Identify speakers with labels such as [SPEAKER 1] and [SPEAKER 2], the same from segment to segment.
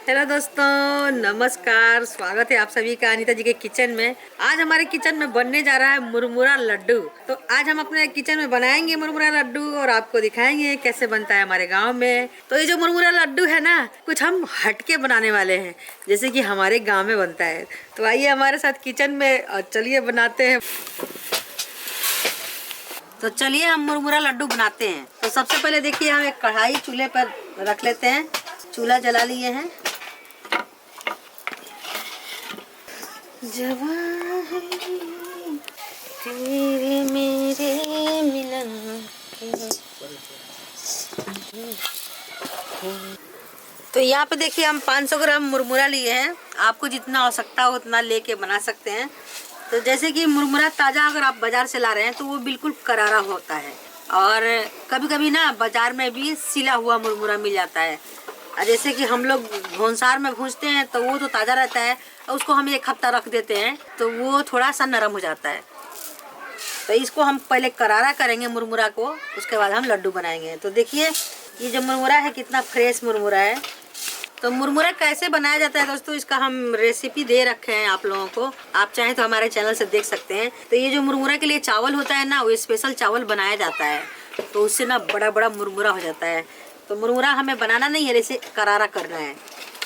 [SPEAKER 1] Hello दोस्तों, नमस्कार। स्वागत है आप सभी का अनीता जी के किचन में। आज हमारे किचन में बनने जा रहा है मुरमुरा लड्डू। तो आज हम अपने किचन में बनाएंगे मुरमुरा लड्डू और आपको दिखाएंगे कैसे बनता है हमारे गांव में। तो ये जो मुरमुरा लड्डू है ना, कुछ हम हटके बनाने वाले हैं, जैसे कि हमारे गाँव में बनता है। तो आइए हमारे साथ किचन में और चलिए बनाते हैं। तो चलिए हम मुरमुरा लड्डू बनाते हैं। तो सबसे पहले देखिए, हम एक कढ़ाई चूल्हे पर रख लेते हैं। चूल्हा जला लिए हैं। जवां है तेरे मेरे मिलन तो यहाँ पे देखिए, हम 500 ग्राम मुरमुरा लिए हैं। आपको जितना आवश्यकता हो उतना लेके बना सकते हैं। तो जैसे कि मुरमुरा ताज़ा अगर आप बाज़ार से ला रहे हैं तो वो बिल्कुल करारा होता है, और कभी कभी ना बाज़ार में भी सिला हुआ मुरमुरा मिल जाता है। जैसे कि हम लोग भूनसार में भूनते हैं तो वो तो ताज़ा रहता है, और उसको हम 1 हफ्ता रख देते हैं तो वो थोड़ा सा नरम हो जाता है। तो इसको हम पहले करारा करेंगे मुरमुरा को, उसके बाद हम लड्डू बनाएंगे। तो देखिए, ये जो मुरमुरा है कितना फ्रेश मुरमुरा है। तो मुरमुरा कैसे बनाया जाता है दोस्तों, इसका हम रेसिपी दे रखे हैं आप लोगों को। आप चाहें तो हमारे चैनल से देख सकते हैं। तो ये जो मुरमुरा के लिए चावल होता है ना, वो स्पेशल चावल बनाया जाता है, तो उससे ना बड़ा बड़ा मुरमुरा हो जाता है। तो मुरमुरा हमें बनाना नहीं है, जैसे करारा करना है।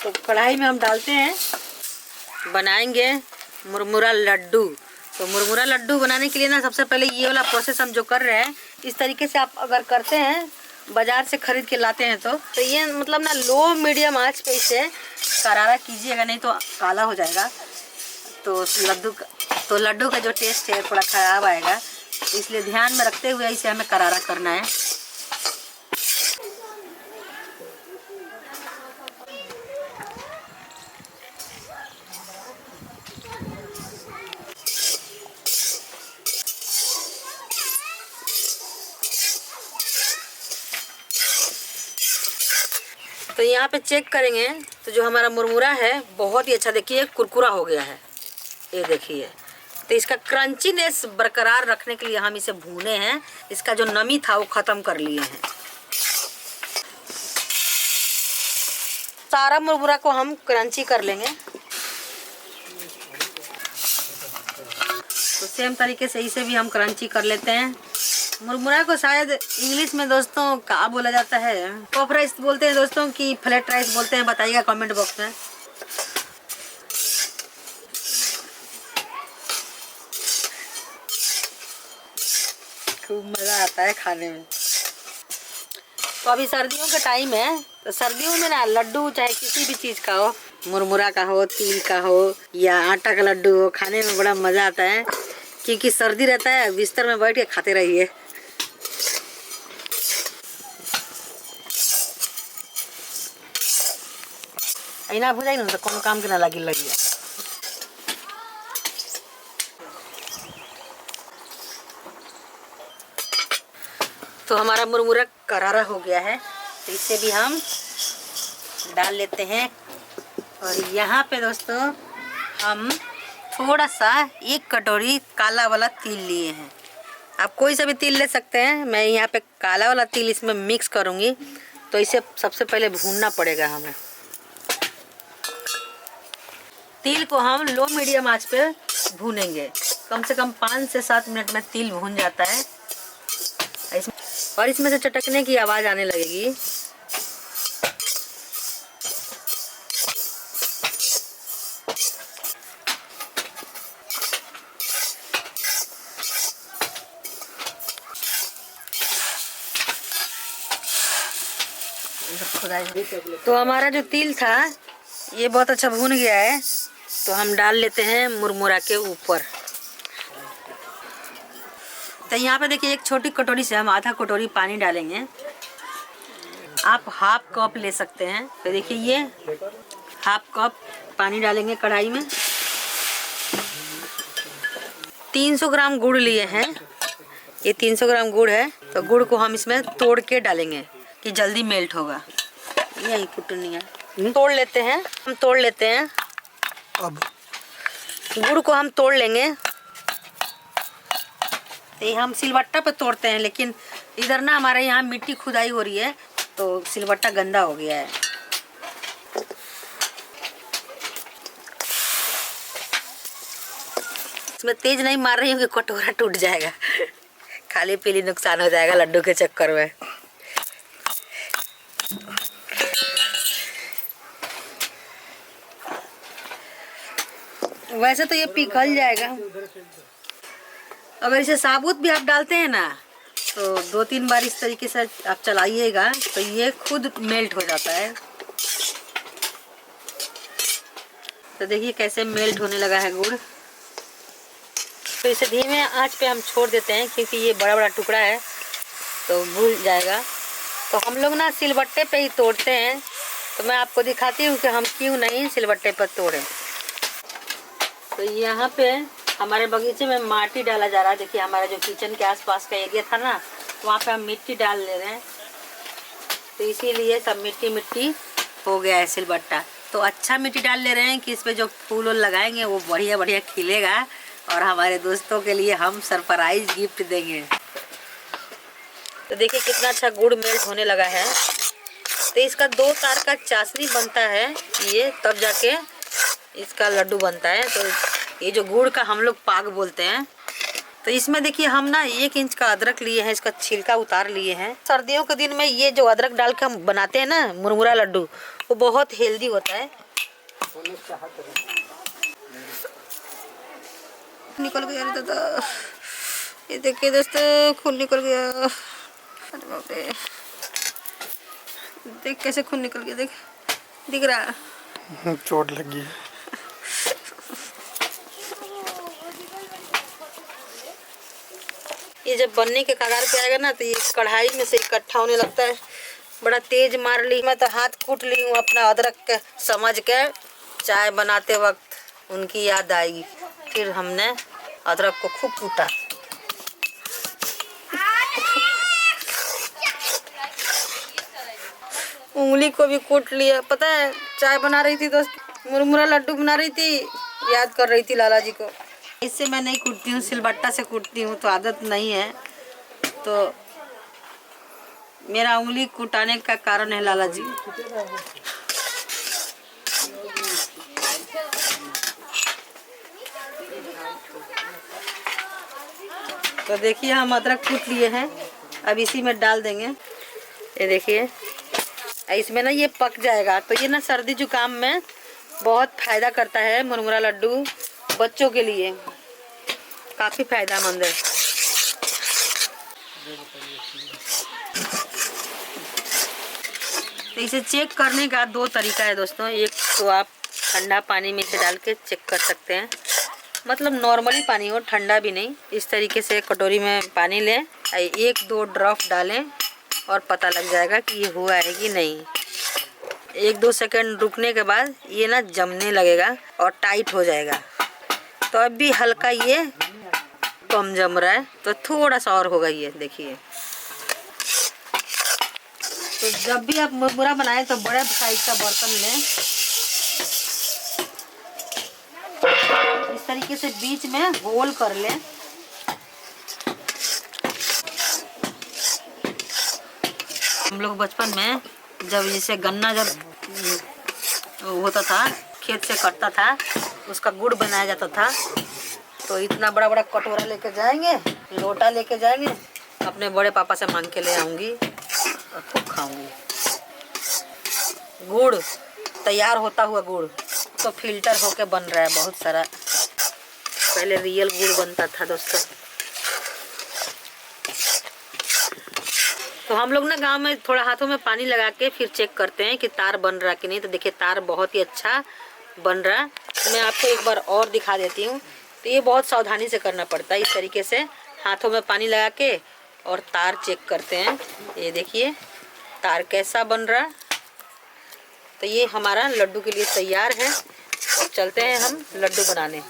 [SPEAKER 1] तो कढ़ाई में हम डालते हैं, बनाएंगे मुरमुरा लड्डू। तो मुरमुरा लड्डू बनाने के लिए ना सबसे पहले ये वाला प्रोसेस हम जो कर रहे हैं, इस तरीके से आप अगर करते हैं, बाजार से खरीद के लाते हैं तो ये मतलब ना लो मीडियम आंच पे इसे करारा कीजिएगा, नहीं तो काला हो जाएगा। तो लड्डू का जो टेस्ट है थोड़ा ख़राब आएगा। तो इसलिए ध्यान में रखते हुए इसे हमें करारा करना है। तो यहाँ पे चेक करेंगे तो जो हमारा मुरमुरा है बहुत ही अच्छा, देखिए कुरकुरा हो गया है, ये देखिए। तो इसका क्रंचीनेस बरकरार रखने के लिए हम इसे भूने हैं। इसका जो नमी था वो ख़त्म कर लिए हैं। सारा मुरमुरा को हम क्रंची कर लेंगे। तो सेम तरीके से इसे भी हम क्रंची कर लेते हैं। मुरमुरा को शायद इंग्लिश में दोस्तों क्या बोला जाता है, पफ राइस बोलते हैं दोस्तों कि फ्लैट राइस बोलते हैं, बताइएगा कमेंट बॉक्स में। खूब मज़ा आता है खाने में। तो अभी सर्दियों का टाइम है, तो सर्दियों में ना लड्डू चाहे किसी भी चीज़ का हो, मुरमुरा का हो, तिल का हो या आटा का लड्डू हो, खाने में बड़ा मज़ा आता है, क्योंकि सर्दी रहता है। बिस्तर में बैठ के खाते रहिए। ऐना भुजाई ना तो कौन काम के ना लगी। तो हमारा मुरमुरा करारा हो गया है, तो इसे भी हम डाल लेते हैं। और यहाँ पे दोस्तों हम थोड़ा सा 1 कटोरी काला वाला तिल लिए हैं। आप कोई सा भी तिल ले सकते हैं। मैं यहाँ पे काला वाला तिल इसमें मिक्स करूँगी। तो इसे सबसे पहले भूनना पड़ेगा हमें। तिल को हम लो मीडियम आंच पे भूनेंगे। कम से कम 5 से 7 मिनट में तिल भून जाता है। और इसमें से चटकने की आवाज़ आने लगेगी। तो हमारा जो तिल था ये बहुत अच्छा भून गया है। तो हम डाल लेते हैं मुरमुरा के ऊपर। तो यहाँ पे देखिए, एक छोटी कटोरी से हम आधा कटोरी पानी डालेंगे। आप हाफ कप ले सकते हैं। तो देखिए, ये हाफ कप पानी डालेंगे कढ़ाई में। 300 ग्राम गुड़ लिए हैं। ये 300 ग्राम गुड़ है। तो गुड़ को हम इसमें तोड़ के डालेंगे कि जल्दी मेल्ट होगा। यही कुटनिया तोड़ लेते हैं, हम तोड़ लेते हैं। अब गुड़ को हम तोड़ लेंगे। ये हम सिलबट्टा पे तोड़ते हैं, लेकिन इधर ना हमारे यहाँ मिट्टी खुदाई हो रही है तो सिलबट्टा गंदा हो गया है। इसमें तेज नहीं मार रही हूँ कि कटोरा टूट जाएगा। खाली पीली नुकसान हो जाएगा लड्डू के चक्कर में। वैसे तो ये पिघल जाएगा। अगर इसे साबुत भी आप डालते हैं ना तो 2-3 बार इस तरीके से आप चलाइएगा तो ये खुद मेल्ट हो जाता है। तो देखिए कैसे मेल्ट होने लगा है गुड़। तो इसे धीमे आंच पे हम छोड़ देते हैं क्योंकि ये बड़ा बड़ा टुकड़ा है तो भूल जाएगा। तो हम लोग ना सिलबट्टे पे ही तोड़ते हैं। तो मैं आपको दिखाती हूँ कि हम क्यों नहीं सिलबट्टे पर तोड़ें। तो यहाँ पे हमारे बगीचे में माटी डाला जा रहा है। देखिए हमारा जो किचन के आसपास का एरिया था ना वहाँ पे हम मिट्टी डाल ले रहे हैं। तो इसीलिए सब मिट्टी मिट्टी हो गया है सिलबट्टा। तो अच्छा मिट्टी डाल ले रहे हैं कि इस पे जो फूल वूल लगाएंगे वो बढ़िया बढ़िया खिलेगा और हमारे दोस्तों के लिए हम सरप्राइज गिफ्ट देंगे। तो देखिए कितना अच्छा गुड़ मेल्ट होने लगा है। तो इसका 2 तार का चाशनी बनता है ये, तब जाके इसका लड्डू बनता है। तो ये जो गुड़ का हम लोग पाग बोलते हैं। तो इसमें देखिए हम ना 1 इंच का अदरक लिए हैं, इसका छिलका उतार लिए हैं। सर्दियों के दिन में ये जो अदरक डाल के हम बनाते हैं ना मुरमुरा लड्डू, वो बहुत हेल्दी होता है। निकल गया दादा, ये देखिए दोस्तों खून निकल गया। अरे बाप रे, देख कैसे खून निकल गया, देख दिख रहा,
[SPEAKER 2] चोट लगी है।
[SPEAKER 1] ये जब बनने के कगार पे आएगा ना तो ये कढ़ाई में से इकट्ठा होने लगता है। बड़ा तेज मार ली मैं तो हाथ कूट ली हूँ अपना अदरक के समझ के। चाय बनाते वक्त उनकी याद आएगी। फिर हमने अदरक को खूब कूटा। उंगली को भी कूट लिया। पता है चाय बना रही थी दोस्त, मुरमुरा लड्डू बना रही थी, याद कर रही थी लाला जी को। इससे मैं नहीं कूटती हूँ, सिलबट्टा से कूटती हूँ, तो आदत नहीं है। तो मेरा उंगली कुटाने का कारण है लाला जी। तो देखिए हम अदरक कूट लिए हैं, अब इसी में डाल देंगे। ये देखिए इसमें ना ये पक जाएगा। तो ये ना सर्दी जुकाम में बहुत फायदा करता है मुरमुरा लड्डू। बच्चों के लिए काफी फायदेमंद है। तो इसे चेक करने का 2 तरीका है दोस्तों। एक तो आप ठंडा पानी में इसे डाल के चेक कर सकते हैं, मतलब नॉर्मली पानी हो, ठंडा भी नहीं। इस तरीके से कटोरी में पानी लें, 1-2 ड्रॉप डालें और पता लग जाएगा कि ये हुआ है कि नहीं। 1-2 सेकंड रुकने के बाद ये ना जमने लगेगा और टाइट हो जाएगा। तो अब भी हल्का ये कम जम रहा है, तो थोड़ा सा और होगा ये, देखिए। तो जब भी आप मुरमुरा बनाएं तो बड़े साइज का बर्तन लें। इस तरीके से बीच में होल कर लें। हम लोग बचपन में जब जैसे गन्ना जब होता था, खेत से कटता था, उसका गुड़ बनाया जाता था। तो इतना बड़ा बड़ा कटोरा लेके जाएंगे, लोटा लेके जाएंगे, अपने बड़े पापा से मांग के ले आऊंगी और खूब खाऊंगी। गुड़ तैयार होता हुआ गुड़ तो फिल्टर होके बन रहा है बहुत सारा। पहले रियल गुड़ बनता था दोस्तों। तो हम लोग ना गांव में थोड़ा हाथों में पानी लगा के फिर चेक करते हैं कि तार बन रहा कि नहीं। तो देखिए तार बहुत ही अच्छा बन रहा। मैं आपको एक बार और दिखा देती हूँ। तो ये बहुत सावधानी से करना पड़ता है। इस तरीके से हाथों में पानी लगा के और तार चेक करते हैं। ये देखिए तार कैसा बन रहा। तो ये हमारा लड्डू के लिए तैयार है। और चलते हैं हम लड्डू बनाने।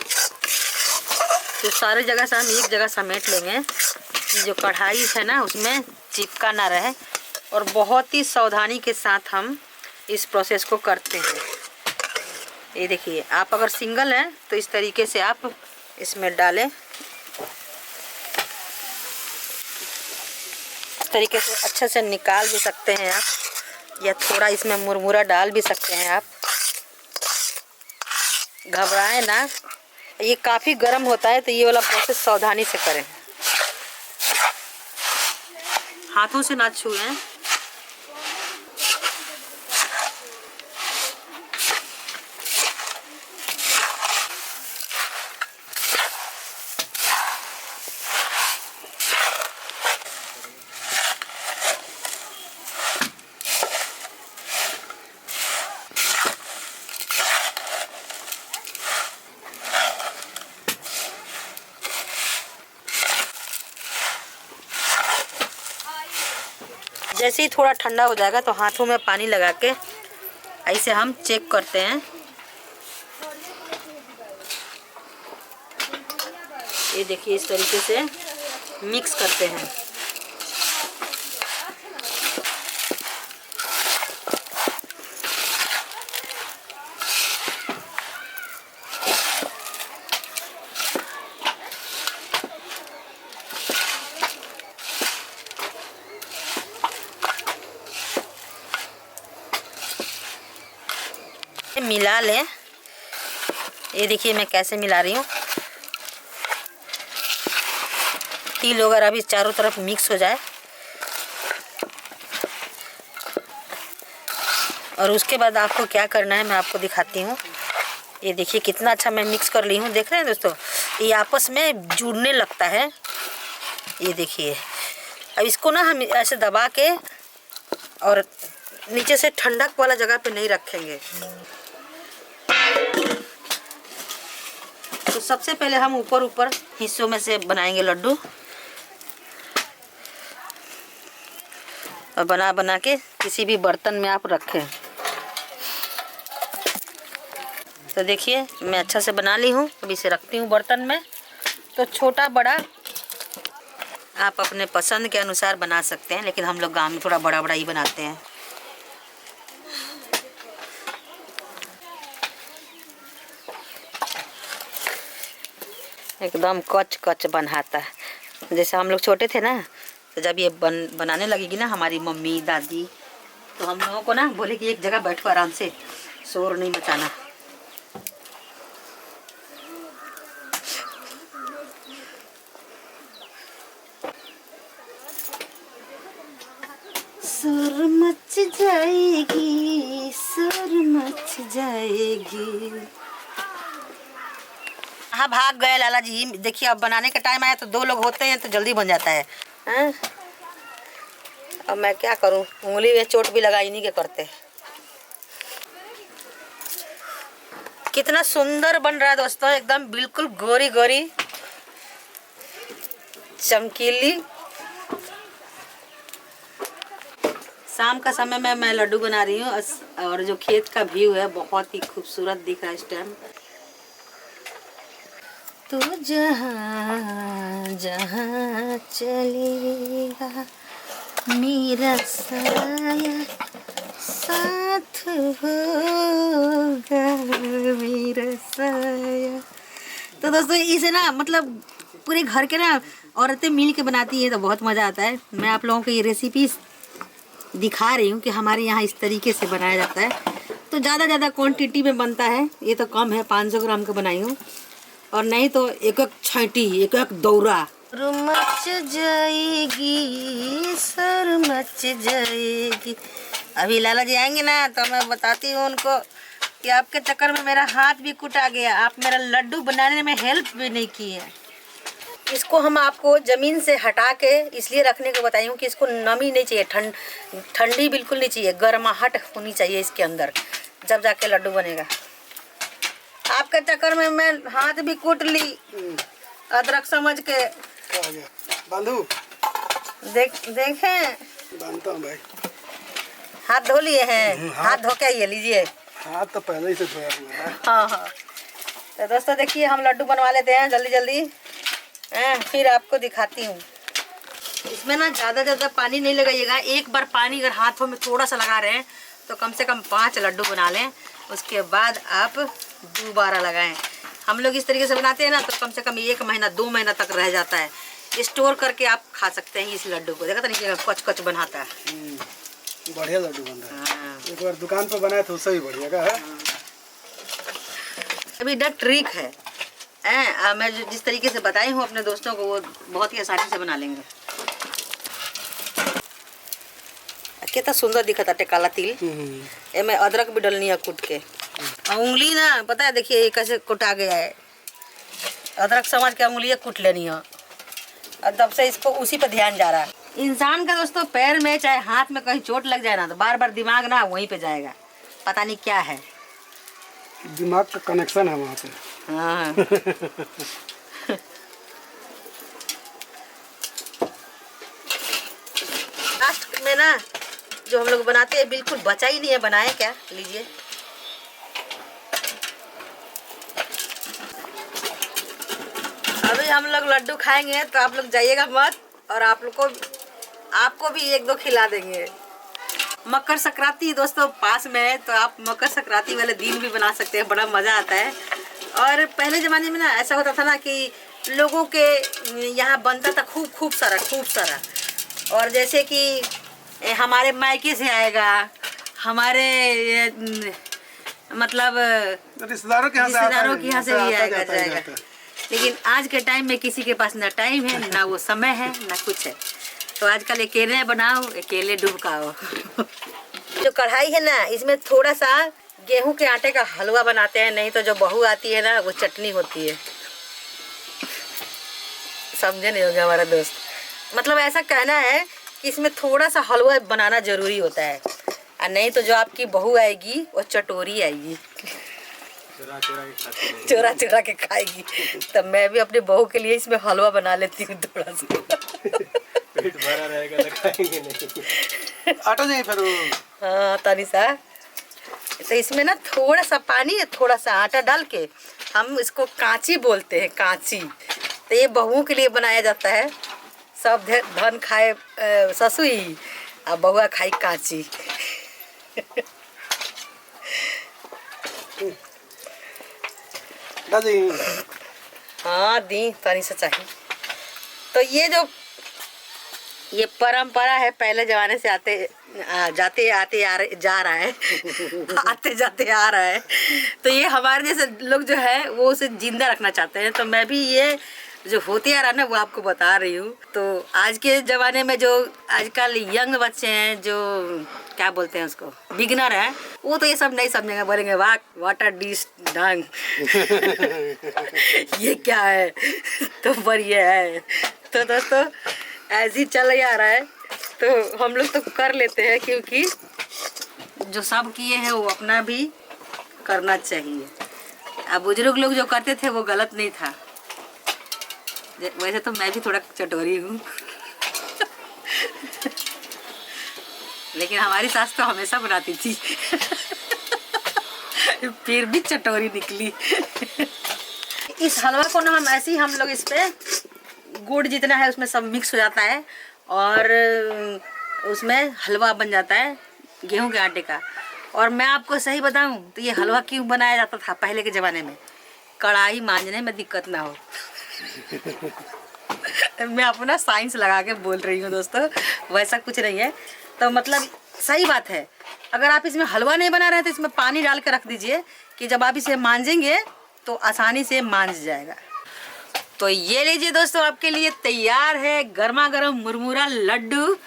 [SPEAKER 1] तो सारी जगह से हम एक जगह समेट लेंगे, जो कढ़ाई है ना उसमें चिपका ना रहे। और बहुत ही सावधानी के साथ हम इस प्रोसेस को करते हैं। ये देखिए आप अगर सिंगल हैं तो इस तरीके से आप इसमें डालें। इस तरीके से अच्छे से निकाल भी सकते हैं आप, या थोड़ा इसमें मुरमुरा डाल भी सकते हैं आप। घबराएं ना, ये काफ़ी गर्म होता है, तो ये वाला प्रोसेस सावधानी से करें, हाथों से ना छुएं। जैसे ही थोड़ा ठंडा हो जाएगा तो हाथों में पानी लगा के ऐसे हम चेक करते हैं। ये देखिए, इस तरीके से मिक्स करते हैं। मिला लें। ये देखिए मैं कैसे मिला रही हूँ। तिल वगैरह भी चारों तरफ मिक्स हो जाए। और उसके बाद आपको क्या करना है मैं आपको दिखाती हूँ। ये देखिए कितना अच्छा मैं मिक्स कर ली हूँ, देख रहे हैं दोस्तों, ये आपस में जुड़ने लगता है। ये देखिए, अब इसको ना हम ऐसे दबा के और नीचे से ठंडक वाला जगह पे नहीं रखेंगे। तो सबसे पहले हम ऊपर ऊपर हिस्सों में से बनाएंगे लड्डू, और बना बना के किसी भी बर्तन में आप रखें। तो देखिए मैं अच्छा से बना ली हूँ। अब इसे रखती हूँ बर्तन में। तो छोटा बड़ा आप अपने पसंद के अनुसार बना सकते हैं, लेकिन हम लोग गाँव में थोड़ा बड़ा बड़ा ही बनाते हैं। एकदम कच कच बनाता है। जैसे हम लोग छोटे थे ना, तो जब ये बनाने लगेगी ना हमारी मम्मी दादी, तो हम लोगों को ना बोले कि एक जगह बैठो आराम से, शोर नहीं मचाना। शोर मच जाएगी, शोर मच जाएगी। हाँ भाग गए लाला जी। देखिए अब बनाने का टाइम आया तो 2 लोग होते हैं तो जल्दी बन जाता है। हैं? अब मैं क्या करूं, उंगली में चोट भी लगा इन्हीं के करते। कितना सुंदर बन रहा है दोस्तों, एकदम बिल्कुल गोरी गोरी चमकीली। शाम का समय में मैं लड्डू बना रही हूँ, और जो खेत का व्यू है बहुत ही खूबसूरत दिख रहा है इस टाइम। तू जहाँ जहाँ चलेगा मेरा साया साथ होगा, मेरा साया। तो दोस्तों इसे ना मतलब पूरे घर के ना औरतें मिल के बनाती है तो बहुत मज़ा आता है। मैं आप लोगों को ये रेसिपी दिखा रही हूँ कि हमारे यहाँ इस तरीके से बनाया जाता है। तो ज़्यादा क्वांटिटी में बनता है, ये तो कम है, 500 ग्राम का बनाई हूँ, और नहीं तो एक एक छांटी, एक एक दौरा। मच जाएगी, सर मच जाएगी। अभी लाला जी आएंगे ना तो मैं बताती हूँ उनको कि आपके चक्कर में मेरा हाथ भी कुटा गया, आप मेरा लड्डू बनाने में हेल्प भी नहीं की है। इसको हम आपको ज़मीन से हटा के इसलिए रखने को बताई हूँ कि इसको नमी नहीं चाहिए, ठंडी बिल्कुल नहीं चाहिए, गर्माहट होनी चाहिए इसके अंदर, जब जाके लड्डू बनेगा। आपके चक्कर में मैं हाथ भी कूट ली अदरक समझ के।
[SPEAKER 2] बांधू
[SPEAKER 1] देखें,
[SPEAKER 2] बांधता हूँ भाई।
[SPEAKER 1] हाथ धो लिए हैं? हाथ धो के ये लीजिए।
[SPEAKER 2] हाथ तो पहले ही से धोया हुआ है।
[SPEAKER 1] हाँ। तो दोस्तों देखिए हम लड्डू बनवा लेते हैं जल्दी फिर आपको दिखाती हूँ। इसमें ना ज़्यादा पानी नहीं लगाइएगा। एक बार पानी अगर हाथों में थोड़ा सा लगा रहे हैं तो कम से कम 5 लड्डू बना लें, उसके बाद आप दोबारा लगाएं। हम लोग इस तरीके से बनाते हैं ना तो कम से कम 1 महीना 2 महीना तक रह जाता है। स्टोर करके आप खा सकते हैं इस लड्डू को। देखा था नहीं कच कच बनाता है,
[SPEAKER 2] बढ़िया लड्डू बन रहा है। एक बार दुकान पर बनाया तो उससे भी बढ़िया का है।
[SPEAKER 1] अभी डर ट्रिक है, मैं जिस तरीके से बताई हूँ अपने दोस्तों को, वो बहुत ही आसानी से बना लेंगे। कितना सुंदर दिखा था काला तिल। मैं अदरक भी डलनी है कूट के। उंगली ना पता है, देखिए ये कैसे कुटा गया है। अदरक समझ के उंगली कूट लेनी है, और तब से इसको उसी पर ध्यान जा रहा है। इंसान का दोस्तों पैर में चाहे हाथ में कहीं चोट लग जाए ना, तो बार बार दिमाग ना वहीं पे जाएगा, पता नहीं क्या है।
[SPEAKER 2] दिमाग का कनेक्शन है वहाँ पे।
[SPEAKER 1] हाँ। लास्ट में ना जो हम लोग बनाते हैं बिल्कुल बचा ही नहीं है, बनाए क्या, लीजिए। अभी हम लोग लड्डू खाएंगे तो आप लोग जाइएगा मत, और आपको भी एक दो खिला देंगे। मकर संक्रांति दोस्तों पास में है, तो आप मकर संक्रांति वाले दिन भी बना सकते हैं, बड़ा मज़ा आता है। और पहले ज़माने में ना ऐसा होता था ना कि लोगों के यहाँ बनता था खूब सारा। और जैसे कि हमारे मायके से आएगा, हमारे मतलब
[SPEAKER 2] रिश्तेदारों के
[SPEAKER 1] यहाँ से भी आएगा जाएगा। लेकिन आज के टाइम में किसी के पास ना टाइम है, ना वो समय है, ना कुछ है। तो आजकल अकेले बनाओ, अकेले डुबकाओ। जो कढ़ाई है ना, इसमें थोड़ा सा गेहूं के आटे का हलवा बनाते हैं, नहीं तो जो बहू आती है ना वो चटनी होती है। समझे नहीं होगा हमारा दोस्त, मतलब ऐसा कहना है कि इसमें थोड़ा सा हलवा बनाना जरूरी होता है, और नहीं तो जो आपकी बहू आएगी वो चटोरी आएगी, चोरा के खाएगी। तब मैं भी अपने बहू के लिए इसमें हलवा बना लेती हूँ थोड़ा सा।
[SPEAKER 2] पेट भरा रहेगा तो खाएंगे नहीं। आटा नहीं फिर।
[SPEAKER 1] हाँ तनी सा, तो इसमें ना थोड़ा सा पानी, थोड़ा सा आटा डाल के हम इसको कांची बोलते हैं, कांची। तो ये बहुओं के लिए बनाया जाता है। सब धन खाए ससुई, और बहुआ खाई कांची। हाँ दी तनी से चाहिए। तो ये परंपरा है, पहले जमाने से आते जाते जा रहा है। आते जाते आ रहा है। तो ये हमारे जैसे लोग जो है वो उसे जिंदा रखना चाहते हैं। तो मैं भी ये जो होते आ रहा है ना वो आपको बता रही हूँ। तो आज के ज़माने में जो आजकल यंग बच्चे हैं, जो क्या बोलते हैं उसको, बिगनर है, वो तो ये सब नहीं समझेंगे, बोलेंगे वाह वाटर डिश ढंग। ये क्या है, तो पर ये है। तो दोस्तों ऐसे ही चल ही आ रहा है, तो हम लोग तो कर लेते हैं, क्योंकि जो सब किए हैं वो अपना भी करना चाहिए। अब बुजुर्ग लोग जो करते थे वो गलत नहीं था। वैसे तो मैं भी थोड़ा चटोरी हूँ। लेकिन हमारी सास तो हमेशा बनाती थी। फिर भी चटोरी निकली। इस हलवा को ना हम ऐसे ही हम लोग इस पे गुड़ जितना है उसमें सब मिक्स हो जाता है, और उसमें हलवा बन जाता है गेहूं के आटे का। और मैं आपको सही बताऊं तो ये हलवा क्यों बनाया जाता था पहले के ज़माने में, कढ़ाई मांजने में दिक्कत ना हो। मैं अपना साइंस लगा के बोल रही हूँ दोस्तों, वैसा कुछ नहीं है। तो मतलब सही बात है। अगर आप इसमें हलवा नहीं बना रहे तो इसमें पानी डाल के रख दीजिए, कि जब आप इसे मांजेंगे तो आसानी से मांज जाएगा। तो ये लीजिए दोस्तों, आपके लिए तैयार है गर्मा गर्म मुरमुरा लड्डू।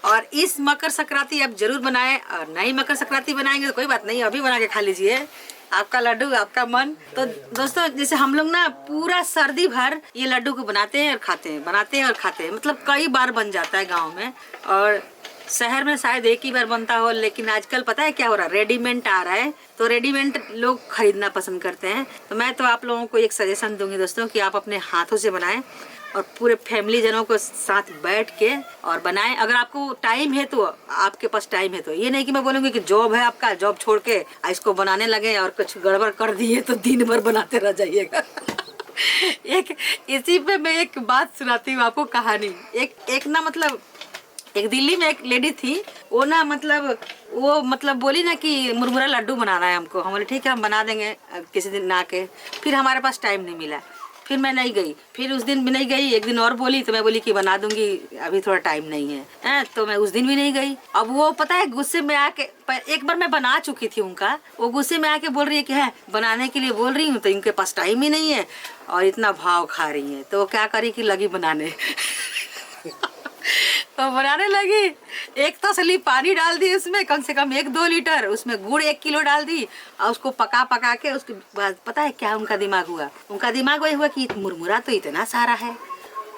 [SPEAKER 1] और इस मकर संक्रांति आप जरूर बनाएं, और नई मकर संक्रांति बनाएंगे तो कोई बात नहीं, अभी बना के खा लीजिए, आपका लड्डू आपका मन। तो दोस्तों जैसे हम लोग ना पूरा सर्दी भर ये लड्डू को बनाते हैं और खाते हैं, बनाते हैं और खाते हैं, मतलब कई बार बन जाता है गाँव में। और शहर में शायद एक ही बार बनता हो, लेकिन आजकल पता है क्या हो रहा है, रेडीमेड आ रहा है। तो रेडीमेड लोग खरीदना पसंद करते हैं। तो मैं तो आप लोगों को एक सजेशन दूंगी दोस्तों, कि आप अपने हाथों से बनाएं और पूरे फैमिली जनों को साथ बैठ के और बनाएं। अगर आपको टाइम है तो, आपके पास टाइम है तो, ये नहीं कि मैं बोलूँगी कि जॉब है आपका, जॉब छोड़ के इसको बनाने लगे और कुछ गड़बड़ कर दिए तो दिन भर बनाते रह जाइएगा। एक इसी पे मैं एक बात सुनाती हूँ आपको कहानी। एक ना मतलब एक दिल्ली में एक लेडी थी, वो ना मतलब बोली ना कि मुरमुरा लड्डू बनाना है हमको। हम बोले ठीक है हम बना देंगे किसी दिन ना के। फिर हमारे पास टाइम नहीं मिला। फिर मैं नहीं गई, फिर उस दिन भी नहीं गई। एक दिन और बोली तो मैं बोली कि बना दूंगी, अभी थोड़ा टाइम नहीं है, तो मैं उस दिन भी नहीं गई। अब वो पता है गुस्से में आके, एक बार मैं बना चुकी थी उनका, वो गुस्से में आके बोल रही है कि है बनाने के लिए बोल रही हूँ तो इनके पास टाइम ही नहीं है और इतना भाव खा रही है। तो वो क्या करी कि लगी बनाने तो बनाने लगी, एक तसली पानी डाल दी उसमें, कम से कम 1-2 लीटर, उसमें गुड़ 1 किलो डाल दी और उसको पका के उसके बाद पता है क्या उनका दिमाग हुआ? उनका दिमाग वही हुआ कि मुरमुरा तो इतना सारा है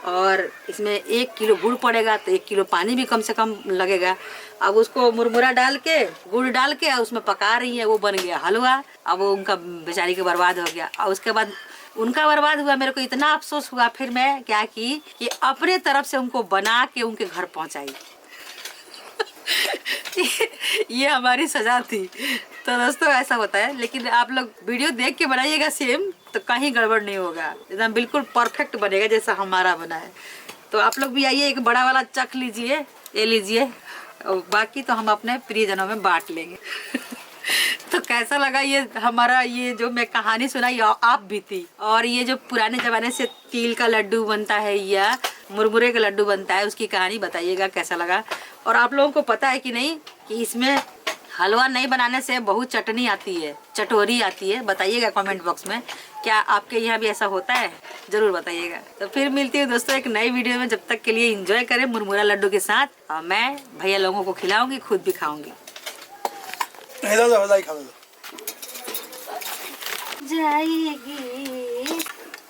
[SPEAKER 1] और इसमें 1 किलो गुड़ पड़ेगा तो 1 किलो पानी भी कम से कम लगेगा। अब उसको मुरमुरा डाल के गुड़ डाल के उसमें पका रही है, वो बन गया हलवा। अब वो उनका बेचारी के बर्बाद हो गया और उसके बाद उनका बर्बाद हुआ। मेरे को इतना अफसोस हुआ, फिर मैं क्या की कि अपने तरफ से उनको बना के उनके घर पहुंचाई ये हमारी सजा थी। तो दोस्तों ऐसा होता है, लेकिन आप लोग वीडियो देख के बनाइएगा सेम, तो कहीं गड़बड़ नहीं होगा, एकदम बिल्कुल परफेक्ट बनेगा जैसा हमारा बना है। तो आप लोग भी आइए, एक बड़ा वाला चख लीजिए, ले लीजिए, और बाकी तो हम अपने प्रियजनों में बांट लेंगे तो कैसा लगा ये हमारा, ये जो मैं कहानी सुनाई आप भी थी, और ये जो पुराने जमाने से तिल का लड्डू बनता है या मुरमुरे का लड्डू बनता है, उसकी कहानी बताइएगा कैसा लगा। और आप लोगों को पता है कि नहीं कि इसमें हलवा नहीं बनाने से बहुत चटनी आती है, चटोरी आती है, बताइएगा कमेंट बॉक्स में, क्या आपके यहाँ भी ऐसा होता है? जरूर बताइएगा। तो फिर मिलती हूँ दोस्तों एक नई वीडियो में, जब तक के लिए एंजॉय करें मुरमुरा लड्डू के साथ, और मैं भैया लोगों को खिलाऊंगी, खुद भी खाऊंगी। जाएगी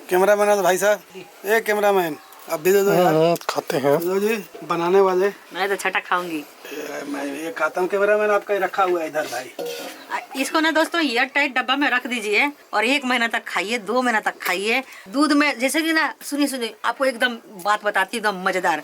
[SPEAKER 2] कैमरा मैन भाई साहब, एक कैमरा मैन अब भी दे दो यार। खाते हैं दो जी, बनाने वाले।
[SPEAKER 1] मैं तो छटा खाऊंगी,
[SPEAKER 2] मैं ये खाता हूँ। कैमरा मैन आपका रखा हुआ है इधर भाई।
[SPEAKER 1] इसको ना दोस्तों एयर टाइट डब्बा में रख दीजिए और 1 महीना तक खाइए, 2 महीना तक खाइए। दूध में जैसे कि ना, सुनिए आपको एकदम बात बताती हूँ, एकदम मजेदार।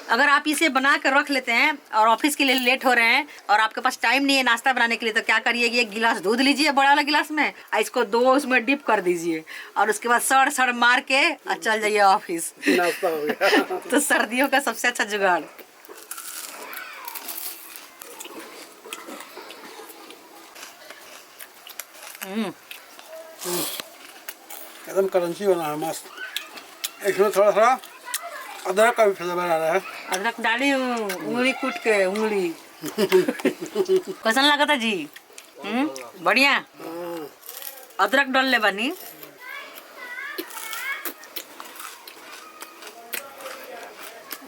[SPEAKER 1] अगर आप इसे बना कर रख लेते हैं और ऑफिस के लिए लेट हो रहे हैं और आपके पास टाइम नहीं है नाश्ता बनाने के लिए, तो क्या करिए, 1 गिलास दूध लीजिए बड़ा वाला गिलास में, और इसको 2 उसमें डिप कर दीजिए और उसके बाद सड़ मार के और चल जाइए ऑफिस
[SPEAKER 2] नाश्ता हो गया
[SPEAKER 1] तो सर्दियों का सबसे अच्छा जुगाड़।
[SPEAKER 2] एकदम क्रंची बना है, मस्त। इसमें थोड़ा थोड़ा अदरक का भी फ्लेवर आ रहा है।
[SPEAKER 1] अदरक डाली उंगली कूट के, उंगली कैसा लगा था जी? बढ़िया। अदरक डाल ले बनी,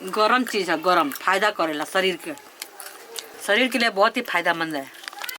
[SPEAKER 1] गरम चीज है, गरम फायदा करेला शरीर के लिए बहुत ही फायदेमंद है।